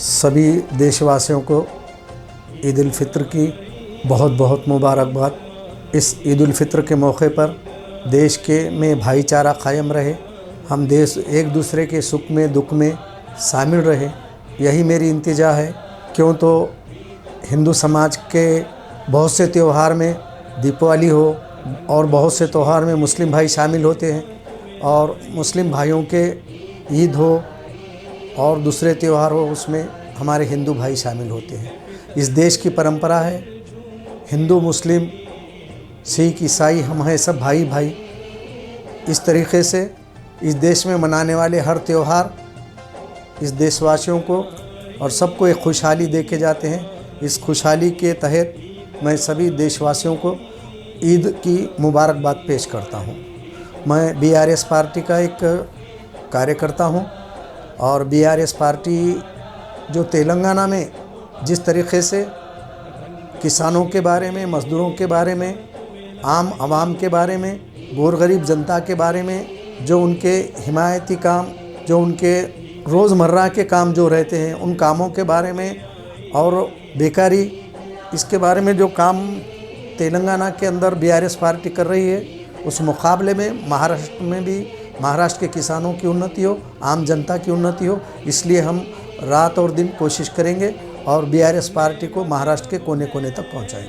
सभी देशवासियों को ईद उल फित्र की बहुत बहुत मुबारकबाद। इस ईद उल फित्र के मौके पर देश में भाईचारा कायम रहे, हम देश एक दूसरे के सुख में दुख में शामिल रहे, यही मेरी इंतजा है। क्यों तो हिंदू समाज के बहुत से त्यौहार में दीपावली हो और बहुत से त्यौहार में मुस्लिम भाई शामिल होते हैं, और मुस्लिम भाइयों के ईद हो और दूसरे त्यौहार हो उसमें हमारे हिंदू भाई शामिल होते हैं। इस देश की परंपरा है, हिंदू मुस्लिम सिख ईसाई हम हैं सब भाई भाई। इस तरीक़े से इस देश में मनाने वाले हर त्यौहार इस देशवासियों को और सबको एक खुशहाली दे के जाते हैं। इस खुशहाली के तहत मैं सभी देशवासियों को ईद की मुबारकबाद पेश करता हूँ। मैं बीआरएस पार्टी का एक कार्यकर्ता हूँ और बीआरएस पार्टी जो तेलंगाना में जिस तरीक़े से किसानों के बारे में, मज़दूरों के बारे में, आम आवाम के बारे में, गोर गरीब जनता के बारे में जो उनके हिमायती काम, जो उनके रोज़मर्रा के काम जो रहते हैं उन कामों के बारे में और बेकारी, इसके बारे में जो काम तेलंगाना के अंदर बीआरएस पार्टी कर रही है, उस मुकाबले में महाराष्ट्र में भी महाराष्ट्र के किसानों की उन्नति हो, आम जनता की उन्नति हो। इसलिए हम रात और दिन कोशिश करेंगे और बीआरएस पार्टी को महाराष्ट्र के कोने कोने तक पहुंचाएंगे।